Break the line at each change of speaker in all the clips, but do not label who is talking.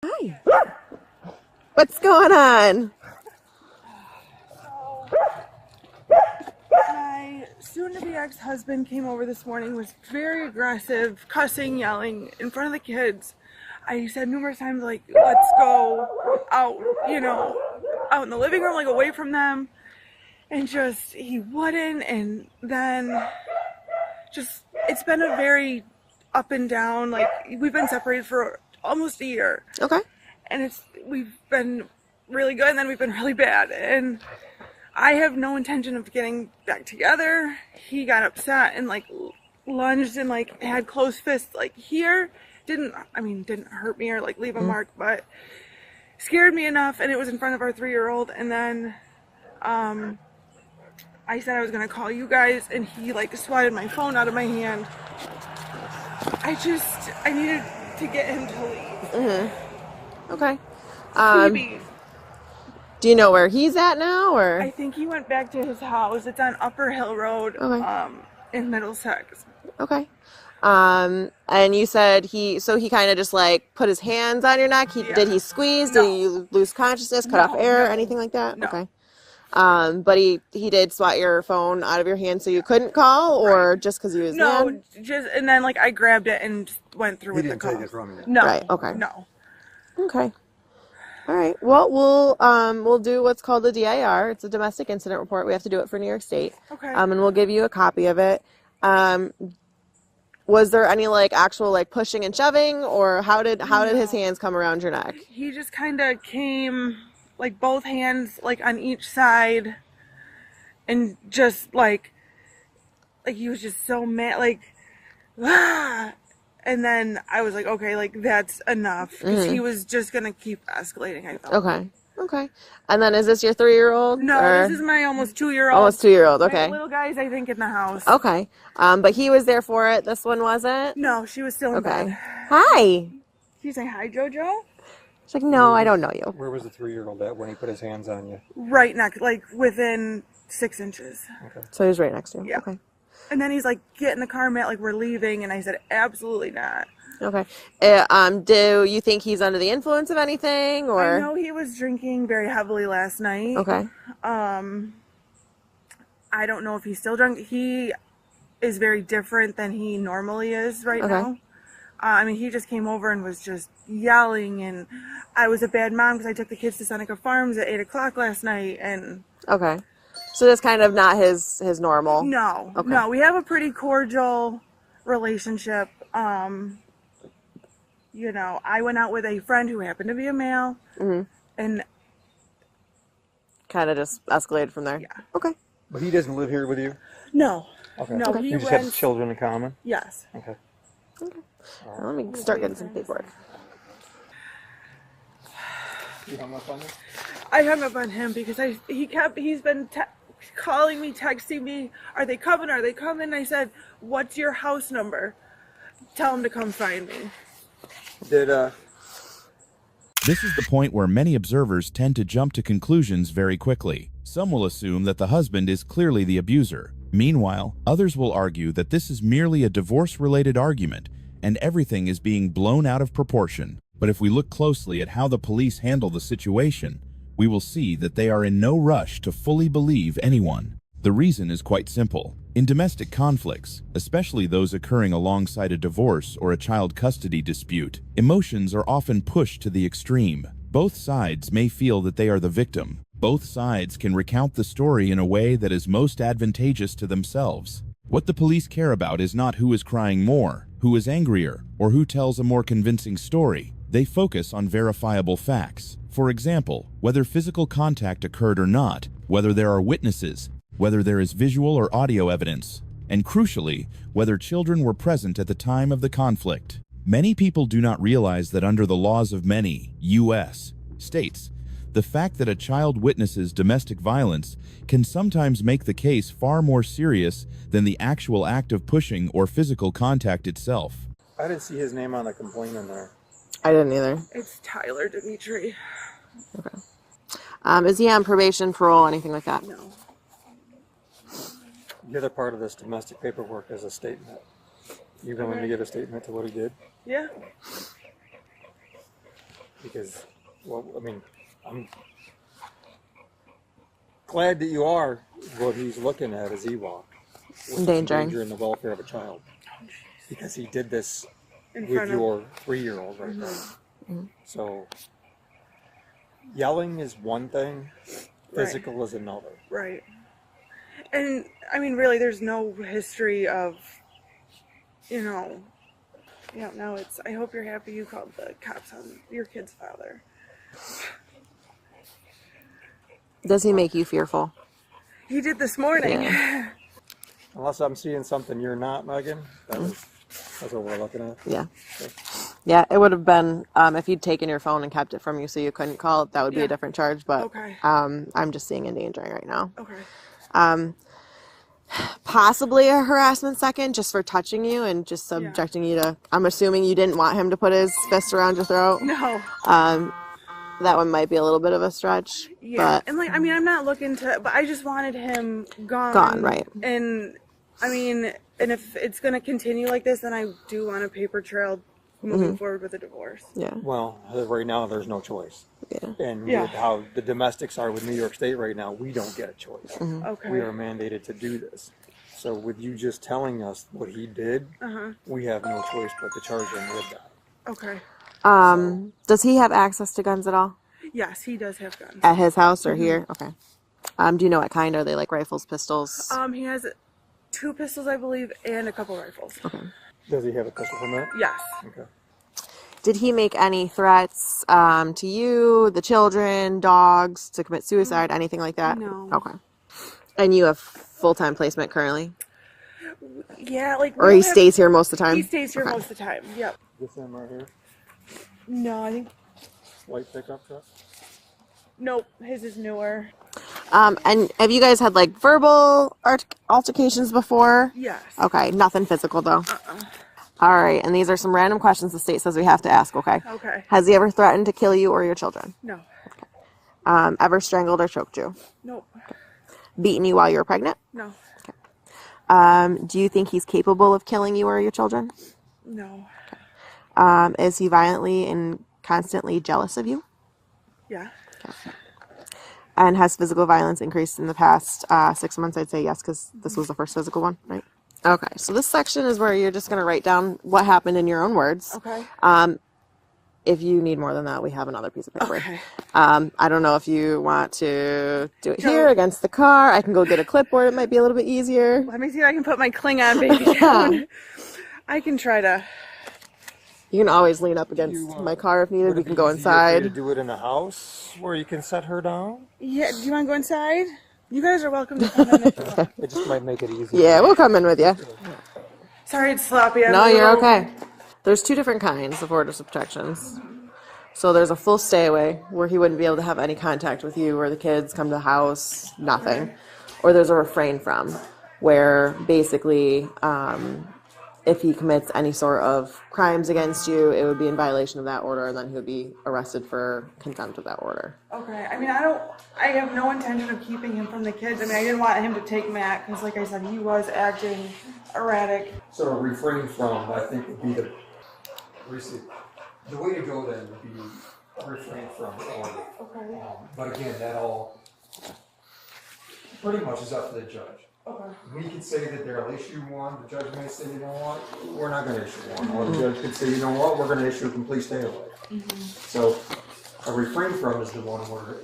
Hi. What's going on?
My soon-to-be ex-husband came over this morning, was very aggressive, cussing, yelling in front of the kids. I said numerous times, like, let's go out, out in the living room, like, away from them. And just, he wouldn't, and then just, it's been a very up and down, like, we've been separated for almost a year.
Okay.
And we've been really good, and then we've been really bad, and I have no intention of getting back together. He got upset and like lunged and like had closed fists like here. Didn't hurt me or like leave a mark, but scared me enough, and it was in front of our 3-year-old. And then I said I was gonna call you guys, and he like swatted my phone out of my hand. I needed to get him to leave.
Okay.
Maybe.
Do you know where he's at now, or?
I think he went back to his house. It's on Upper Hill Road, in Middlesex.
Okay. And you said he kind of just like put his hands on your neck. Did he squeeze?
No.
Did he lose consciousness? Cut off air? Anything like that?
No.
Okay. But he did swat your phone out of your hand, so you couldn't call, or just because he was mad?
And then like I grabbed it and just went through with the call.
He didn't take it from you?
No.
Right. Okay.
No.
Okay. All right. Well, we'll do what's called a DIR. It's a domestic incident report. We have to do it for New York State.
Okay.
And we'll give you a copy of it. Was there any like actual like pushing and shoving, or how did his hands come around your neck?
He just kind of came like both hands like on each side, and just like he was just so mad, like ah! And then I was like, okay, like that's enough, because he was just gonna keep escalating. I felt.
Okay. And then is this your 3-year-old?
No,
or?
This is my almost 2-year-old.
Almost 2-year-old. Okay.
My little guy's, I think, in the house.
Okay. But he was there for it. This one wasn't.
No, she was still in bed.
Hi.
Can you say hi, JoJo?
She's like, no, I don't know you.
Where was the 3-year-old at when he put his hands on you?
Right next, like within 6 inches.
Okay.
So he was right next to you.
Yeah.
Okay.
And then he's like, get in the car, Matt, like we're leaving. And I said, absolutely not.
Okay. Do you think he's under the influence of anything, or?
I know he was drinking very heavily last night.
Okay.
I don't know if he's still drunk. He is very different than he normally is right now. He just came over and was just yelling, and I was a bad mom because I took the kids to Seneca Farms at 8 o'clock last night, and.
Okay. So that's kind of not his normal.
No.
Okay.
No, we have a pretty cordial relationship. I went out with a friend who happened to be a male, and
kind of just escalated from there.
Yeah.
Okay.
But he doesn't live here with you?
no,
Okay.
no,
Okay.
he
You just
went.
have children in common?
Yes.
Okay.
Well, let me start getting some paperwork.
You hung up on him?
I hung up on him because he's been calling me, texting me. Are they coming? Are they coming? I said, "What's your house number? Tell him to come find me."
This is the point where many observers tend to jump to conclusions very quickly. Some will assume that the husband is clearly the abuser. Meanwhile, others will argue that this is merely a divorce-related argument and everything is being blown out of proportion. But if we look closely at how the police handle the situation, we will see that they are in no rush to fully believe anyone. The reason is quite simple. In domestic conflicts, especially those occurring alongside a divorce or a child custody dispute, emotions are often pushed to the extreme. Both sides may feel that they are the victim. Both sides can recount the story in a way that is most advantageous to themselves. What the police care about is not who is crying more, who is angrier, or who tells a more convincing story. They focus on verifiable facts. For example, whether physical contact occurred or not, whether there are witnesses, whether there is visual or audio evidence, and crucially, whether children were present at the time of the conflict. Many people do not realize that under the laws of many U.S. states, the fact that a child witnesses domestic violence can sometimes make the case far more serious than the actual act of pushing or physical contact itself.
I didn't see his name on the complaint in there.
I didn't either.
It's Tyler Dimitri.
Okay. Is he on probation, parole, anything like that?
No.
The other part of this domestic paperwork is a statement. You willing to give a statement to what he did?
Yeah.
because, well, I mean, I'm glad that you are. What he's looking at is Ewok, which is
Endangering.
endangering the welfare of a child, because he did this
In
with
front of-
your 3-year-old right now. So, yelling is one thing, physical is another.
Right. And I mean, really, there's no history of, you know, no, it's, I hope you're happy you called the cops on your kid's father.
Does he make you fearful?
He did this morning.
Yeah.
Unless I'm seeing something you're not, Megan. That's what we're looking at.
Yeah. Yeah, it would have been, if he'd taken your phone and kept it from you so you couldn't call it, that would be
Yeah.
a different charge, but
Okay.
I'm just seeing endangering right now.
Okay.
Possibly a harassment second just for touching you and just subjecting you to, I'm assuming you didn't want him to put his fist around your throat.
No.
That one might be a little bit of a stretch.
Yeah.
But
And like, I mean, I'm not looking to, but I just wanted him gone.
Gone, right.
And I mean, and if it's going to continue like this, then I do want a paper trail moving forward with a divorce.
yeah.
Well, right now there's no choice.
Yeah.
And
Yeah.
with how the domestics are with New York State right now, we don't get a choice.
Okay.
We are mandated to do this. So with you just telling us what he did, we have no choice but to charge him with that.
Okay.
Does he have access to guns at all?
Yes, he does have guns.
At his house or here? Okay. Do you know what kind? Are they like rifles, pistols?
He has 2 pistols, I believe, and a couple rifles.
Okay.
Does he have a pistol permit?
Yes.
Okay.
Did he make any threats to you, the children, dogs, to commit suicide, anything like that?
No.
Okay. And you have full-time placement currently?
Yeah, like.
Or he stays here most of the time?
He stays here
Okay.
most of the time. Yep.
This him right here?
No, I think.
White pickup truck?
Nope. His is newer.
And have you guys had like verbal altercations before?
Yes.
Okay, nothing physical though. All right, and these are some random questions the state says we have to ask, okay?
Okay.
Has he ever threatened to kill you or your children?
No.
Ever strangled or choked you?
Nope.
Beaten you while you were pregnant?
No.
Do you think he's capable of killing you or your children?
No.
Is he violently and constantly jealous of you?
Yeah.
And has physical violence increased in the past 6 months? I'd say yes, because this was the first physical one, right? Okay, so this section is where you're just going to write down what happened in your own words.
Okay.
If you need more than that, we have another piece of paper.
Okay.
I don't know if you want to do it here against the car. I can go get a clipboard. It might be a little bit easier.
Let me see if I can put my Klingon baby down. I can try to.
You can always lean up against my car if needed. We can go
To
inside.
do it in a house where you can set her down?
Yeah. Do you want to go inside? You guys are welcome to come in if you want.
It just might make it easier.
Yeah, we'll come in with you.
Sorry, it's sloppy. I'm
No,
a
you're
little-
okay. There's 2 different kinds of orders of protections. So there's a full stay away where he wouldn't be able to have any contact with you or the kids, come to the house, nothing. Or there's a refrain from where basically if he commits any sort of crimes against you, it would be in violation of that order and then he would be arrested for contempt of that order.
Okay. I mean, I have no intention of keeping him from the kids. I mean, I didn't want him to take Matt because, like I said, he was acting erratic.
So a refrain from, I think, would be the way to go then would be refrain from order.
Okay.
But again, that all pretty much is up to the judge.
Okay.
We could say that they'll issue one, the judge may say, you know what, we're not gonna issue one. Or the judge could say, you know what, we're gonna issue a complete stay away. So a refrain from is the one where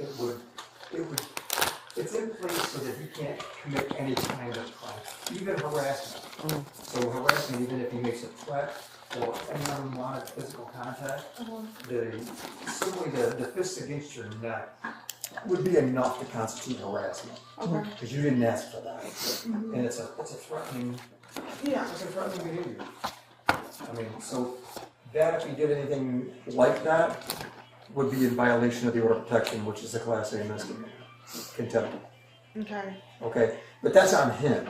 it's in place so that you can't commit any kind of crime, even harassment. So harassment, even if he makes a threat or any unwanted physical contact, simply the fists against your neck would be enough to constitute harassment.
Okay.
Because you didn't ask for that. And it's a threatening,
Yeah.
it's a threatening behavior. I mean, so that if he did anything like that would be in violation of the order of protection, which is a class A misdemeanor, contempt.
Okay.
Okay, but that's on him.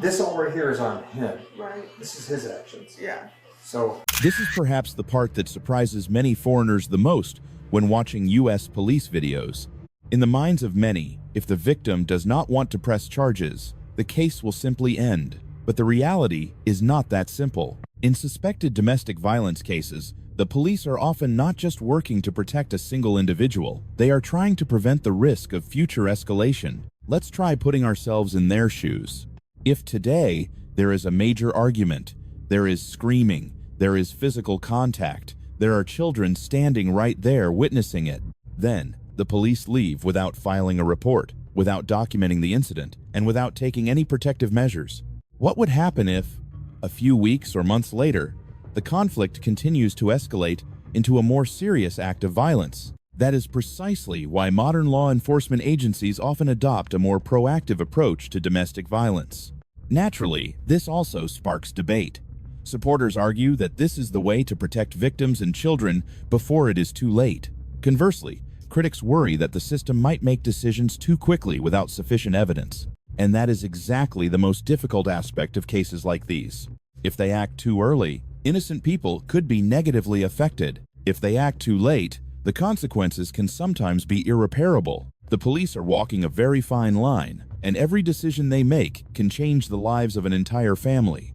This all right here is on him.
Right.
This is his actions.
Yeah.
So
This is perhaps the part that surprises many foreigners the most when watching U.S. police videos. In the minds of many, if the victim does not want to press charges, the case will simply end. But the reality is not that simple. In suspected domestic violence cases, The police are often not just working to protect a single individual, they are trying to prevent the risk of future escalation. Let's try putting ourselves in their shoes. If today there is a major argument, there is screaming, there is physical contact, there are children standing right there witnessing it, then the police leave without filing a report, without documenting the incident, and without taking any protective measures. What would happen if, a few weeks or months later, the conflict continues to escalate into a more serious act of violence? That is precisely why modern law enforcement agencies often adopt a more proactive approach to domestic violence. Naturally, this also sparks debate. Supporters argue that this is the way to protect victims and children before it is too late. Conversely, critics worry that the system might make decisions too quickly without sufficient evidence. And that is exactly the most difficult aspect of cases like these. If they act too early, innocent people could be negatively affected. If they act too late, the consequences can sometimes be irreparable. The police are walking a very fine line, and every decision they make can change the lives of an entire family.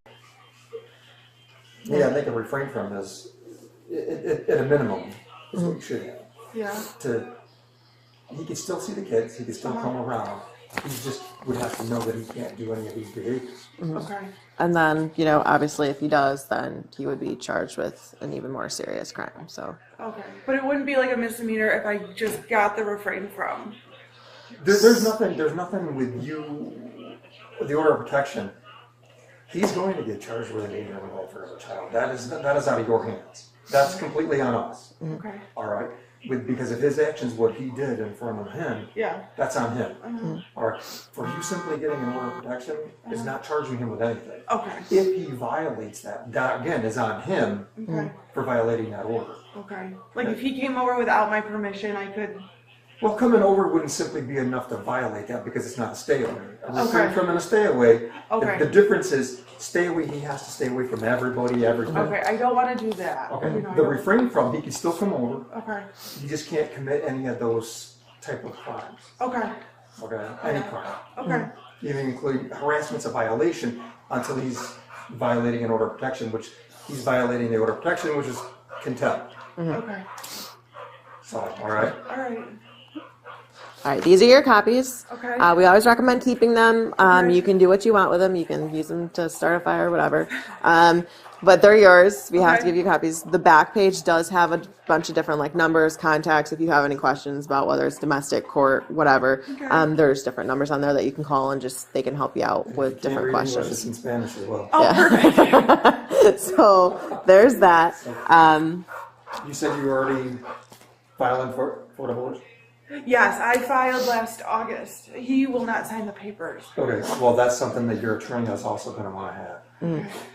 Yeah, they can refrain from this at a minimum is what you should have.
Yeah.
He could still see the kids, he could still come around. He just would have to know that he can't do any of these behaviors.
Okay.
And then, obviously if he does, then he would be charged with an even more serious crime, so.
Okay. But it wouldn't be like a misdemeanor if I just got the refrain from.
There's nothing with you, with the order of protection. He's going to get charged with endangering the welfare of a child. That is out of your hands. That's completely on us.
Okay.
All right? Because of his actions, what he did in front of him,
Yeah.
that's on him. All right? For you simply getting an order of protection is not charging him with anything.
Okay.
If he violates that again is on him
Okay.
for violating that order.
Okay. Like if he came over without my permission, I could.
Well, coming over wouldn't simply be enough to violate that because it's not a stay away. A refrain
Okay.
from and a stay away.
Okay.
The difference is stay away. He has to stay away from everybody, everything.
Okay. I don't want to do that.
Okay.
You know, I
The
don't-
refrain from, he can still come over.
Okay.
You just can't commit any of those type of crimes.
Okay.
Okay. Any crime,
Okay.
even including harassment's a violation until he's violating an order of protection, which he's violating the order of protection, which is contempt.
Okay.
So, all right.
All right.
All right, these are your copies.
Okay.
We always recommend keeping them.
Okay.
You can do what you want with them. You can use them to start a fire, whatever. But they're yours. We have to
Okay.
give you copies. The back page does have a bunch of different numbers, contacts. If you have any questions about whether it's domestic, court, whatever,
Okay.
there's different numbers on there that you can call and they can help you out with
Can't
different
read English,
questions.
it's in Spanish as well.
Oh, perfect.
So there's that.
You said you were already filing for divorce?
Yes, I filed last August. He will not sign the papers.
Okay, well, that's something that your attorney is also going to want to have.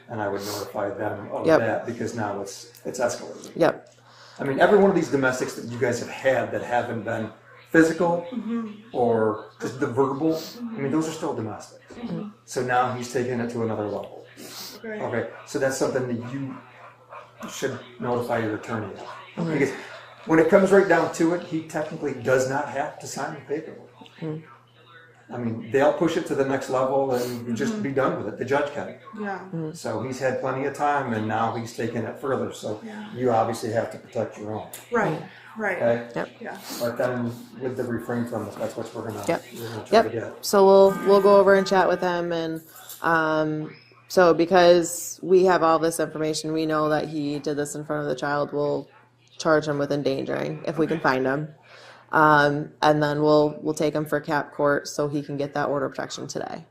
And I would notify them of
Yep.
that because now it's escalating.
Yep.
I mean, every one of these domestics that you guys have had that haven't been physical or just the verbal, I mean, those are still domestics. So now he's taking it to another level.
Okay.
Okay, so that's something that you should notify your attorney of. Because when it comes right down to it, he technically does not have to sign the paperwork. I mean, they'll push it to the next level and just be done with it. The judge can.
Yeah.
So he's had plenty of time, and now he's taking it further. So
Yeah.
you obviously have to protect your own.
Right. Right.
Okay?
Yep.
Yeah.
But then with the refrain from it, that's what we're gonna
Yep.
try to get.
Yep. So we'll go over and chat with them, and so because we have all this information, we know that he did this in front of the child. We'll charge him with endangering if we can find him, and then we'll take him for cap court so he can get that order of protection today.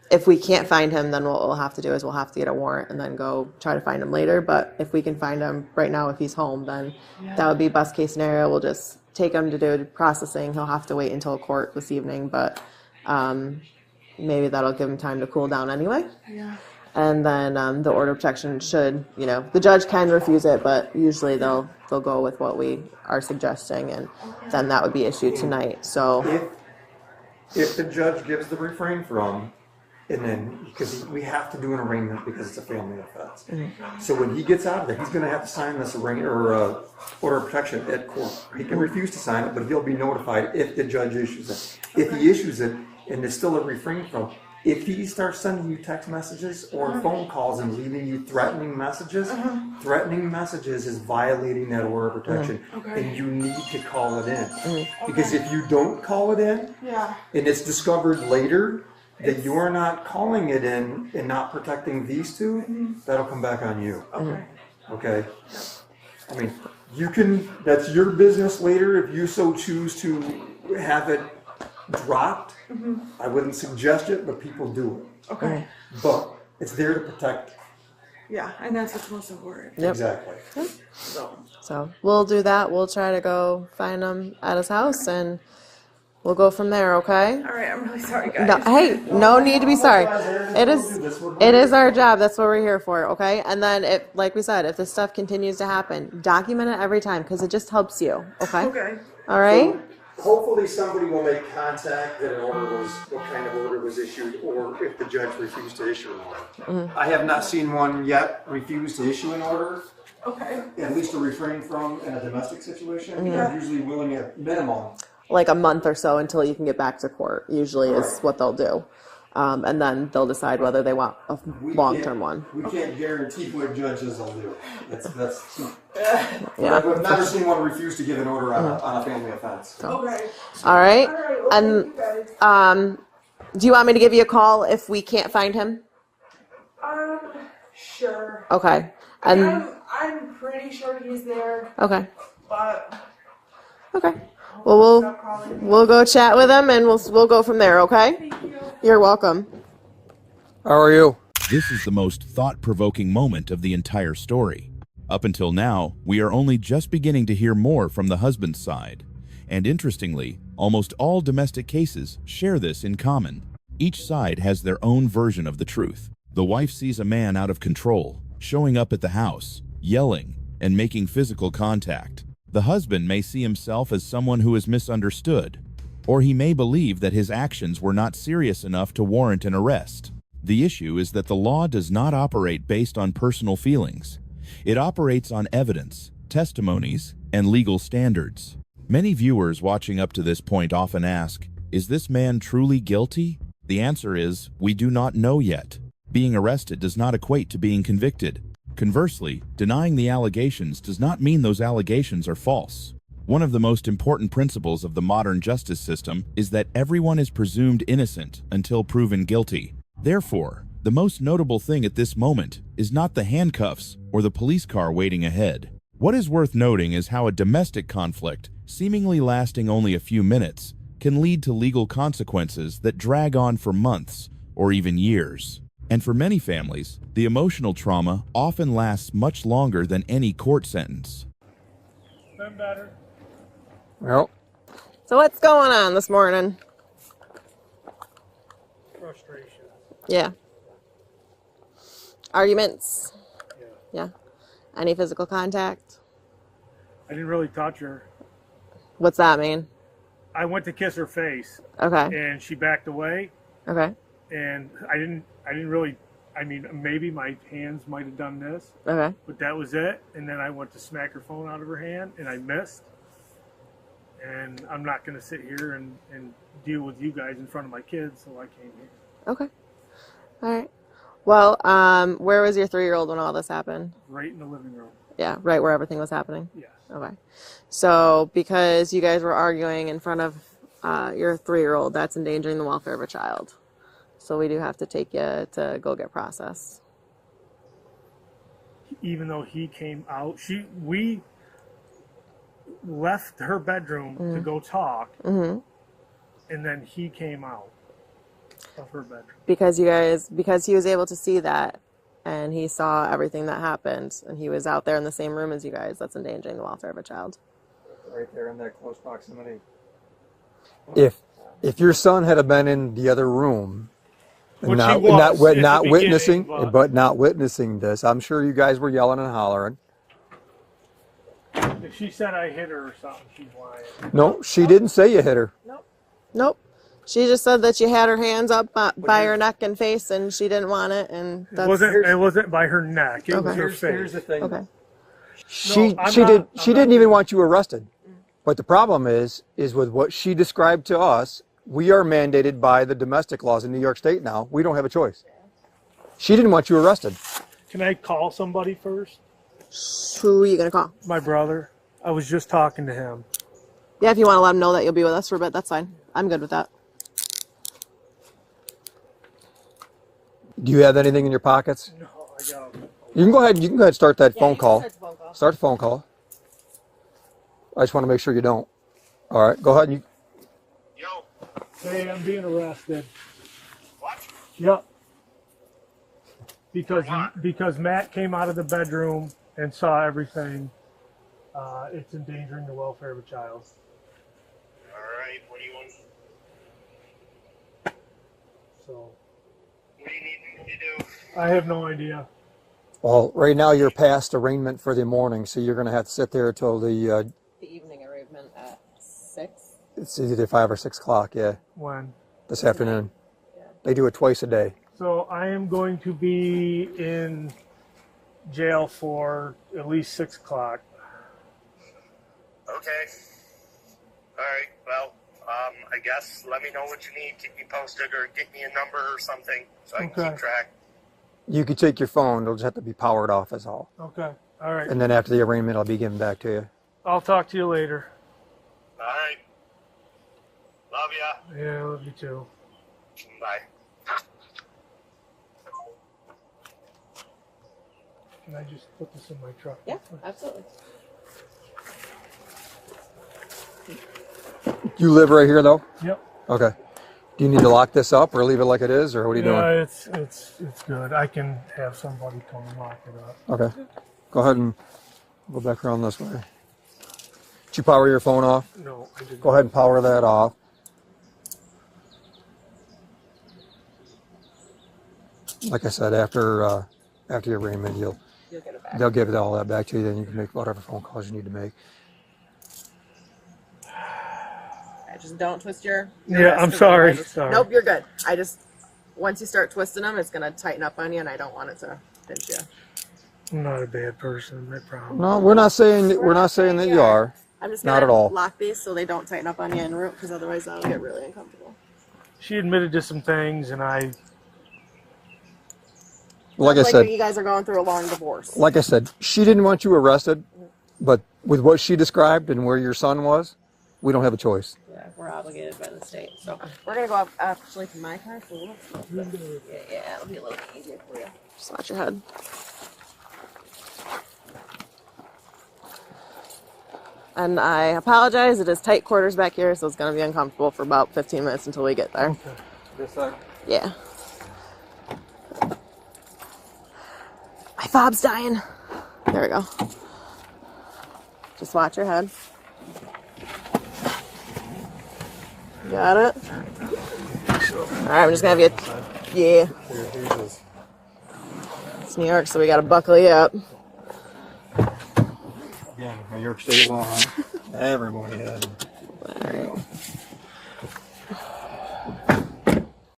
If we can't find him, then what we'll have to do is we'll have to get a warrant and then go try to find him later. But if we can find him right now, if he's home, then that would be best case scenario. We'll just take him to do processing. He'll have to wait until court this evening, but maybe that'll give him time to cool down anyway.
Yeah.
And then the order of protection should, the judge can refuse it, but usually they'll go with what we are suggesting, and then that would be issued tonight. So
If the judge gives the refrain from, and then because we have to do an arraignment because it's a family offense. So when he gets out of there, he's going to have to sign this order of protection at court. He can refuse to sign it, but he'll be notified if the judge issues it. If he issues it and there's still a refrain from, If he starts sending you text messages or phone calls and leaving you threatening messages is violating that order of protection, and you need to call it in. Because if you don't call it in, and it's discovered later that you are not calling it in and not protecting these two, that'll come back on you. Okay? I mean, you can, that's your business later if you so choose to have it dropped. I wouldn't suggest it, but people do it.
Okay.
But it's there to protect.
Yeah, and that's what's most important.
Yep.
Exactly.
So we'll do that. We'll try to go find him at his house, and we'll go from there. Okay?
All right, I'm really sorry, guys.
No, hey, no need to be sorry. It is our job. That's what we're here for. Okay? And then, like we said, if this stuff continues to happen, document it every time because it just helps you. Okay?
Okay.
All right.
So, hopefully somebody will make contact that an order was, what kind of order was issued, or if the judge refused to issue an order. I have not seen one yet refuse to issue an order,
Okay.
at least to refrain from in a domestic situation. They're usually willing at minimum.
Like a month or so until you can get back to court. Usually is what they'll do, and then they'll decide whether they want a long-term one.
We can't guarantee what judges will do. That's
Yeah.
I've never seen one refuse to give an order on a family offense.
Okay.
All right.
Well,
And
thank you guys.
do you want me to give you a call if we can't find him?
Sure.
Okay. And
I'm pretty sure he's there,
okay.
but
Okay. Well, we'll go chat with him and we'll go from there. Okay.
thank you.
You're welcome.
How are you?
This is the most thought-provoking moment of the entire story. Up until now, we are only just beginning to hear more from the husband's side. And interestingly, almost all domestic cases share this in common. Each side has their own version of the truth. The wife sees a man out of control, showing up at the house, yelling, and making physical contact. The husband may see himself as someone who is misunderstood, or he may believe that his actions were not serious enough to warrant an arrest. The issue is that the law does not operate based on personal feelings. It operates on evidence, testimonies, and legal standards. Many viewers watching up to this point often ask, is this man truly guilty? The answer is, we do not know yet. Being arrested does not equate to being convicted. Conversely, denying the allegations does not mean those allegations are false. One of the most important principles of the modern justice system is that everyone is presumed innocent until proven guilty. Therefore, the most notable thing at this moment is not the handcuffs or the police car waiting ahead. What is worth noting is how a domestic conflict, seemingly lasting only a few minutes, can lead to legal consequences that drag on for months or even years. And for many families, the emotional trauma often lasts much longer than any court sentence.
Been better.
Well,
So what's going on this morning?
Frustration.
Yeah. Arguments?
Yeah.
Yeah. Any physical contact?
I didn't really touch her.
What's that mean?
I went to kiss her face,
Okay.
and she backed away,
Okay.
and I didn't really. I mean, maybe my hands might have done this,
Okay.
but that was it. And then I went to smack her phone out of her hand, and I missed. And I'm not going to sit here and deal with you guys in front of my kids, so I came here.
Okay. All right. Well, where was your 3-year-old when all this happened?
Right in the living room.
Yeah, right where everything was happening.
Yes.
Okay. So because you guys were arguing in front of your 3-year-old, that's endangering the welfare of a child. So we do have to take you to go get processed.
Even though he came out, we left her bedroom to go talk, and then he came out of her bedroom.
Because he was able to see that, and he saw everything that happened, and he was out there in the same room as you guys, that's endangering the welfare of a child.
right there in that close proximity. If your son had been in the other room,
Which
not
he was
not
at the
not
beginning,
witnessing,
but-
not witnessing this, I'm sure you guys were yelling and hollering.
If she said I hit her or something, she's lying.
No, she didn't say you hit her.
Nope. She just said that she had her hands up by her neck and face, and she didn't want it, and that's...
It wasn't by her neck. It was
Okay.
her
Here's the
face.
thing.
Okay.
She
No, I'm
she
not-
did she
I'm
didn't
not-
even want you arrested. But the problem is with what she described to us We are mandated by the domestic laws in New York State now. We don't have a choice. She didn't want you arrested.
Can I call somebody first?
Who are you gonna call?
My brother. I was just talking to him.
Yeah, if you want to let him know that you'll be with us for a bit, that's fine. I'm good with that.
Do you have anything in your pockets?
No, I got him.
You can go ahead. You can go ahead and start that phone call.
Start the phone call.
Start the phone call. I just want to make sure you don't. All right, go ahead. And
Yo,
Hey, I'm being arrested.
what?
Yep. Because
what?
because Matt came out of the bedroom and saw everything. It's endangering the welfare of a child.
Alright, what do you want?
So
What do you need me to do?
I have no idea.
well, right now you're past arraignment for the morning, so you're going to have to sit there till the
The evening arraignment at 6.
it's either 5 or 6 o'clock. Yeah,
When?
this afternoon. They do it twice a day.
So I am going to be in jail for at least 6 o'clock.
Okay. Alright, well, I guess let me know what you need. Keep me posted or get me a number or something so I can
Okay.
keep track.
You can take your phone. It'll just have to be powered off, is all.
Okay. All right.
And then after the arraignment, it'll be given back to you.
I'll talk to you later.
Alright. Love ya.
Yeah, I love you too.
Bye.
Can I just put this in my truck?
Yeah, absolutely.
You live right here, though?
Yep.
Okay. Do you need to lock this up or leave it like it is, or what are you
Yeah,
doing?
it's good. I can have somebody come and lock it up.
Okay. Go ahead and go back around this way. Did you power your phone off?
No, I didn't.
Go ahead and power that off. Like I said, after your arraignment,
You'll get it back.
they'll give all that back to you. Then you can make whatever phone calls you need to make.
Just don't twist your
Yeah,
wrist,
I'm
'cause
sorry.
otherwise-
Sorry.
Nope, you're good. Once you start twisting them, it's gonna tighten up on you, and I don't want it to pinch you.
I'm not a bad person. I promise.
No, we're not saying that you are.
I'm just
Not
gonna
at all.
lock these so they don't tighten up on you en route, because otherwise that'll get really uncomfortable.
She admitted to some things, and I.
Like I
Like
said,
you guys are going through a long divorce.
like I said, she didn't want you arrested, but with what she described and where your son was, we don't have a choice.
Yeah, we're obligated by the state. So we're gonna go up actually to my car. So yeah, it'll be a little bit easier for you. Just watch your head. And I apologize. It is tight quarters back here, so it's gonna be uncomfortable for about 15 minutes until we get there.
This side?
Yeah. My fob's dying. There we go. Just watch your head. Got it? Alright, I'm just gonna have you. Yeah. It's New York, so we gotta buckle you up.
Yeah, New York State law. Everybody had.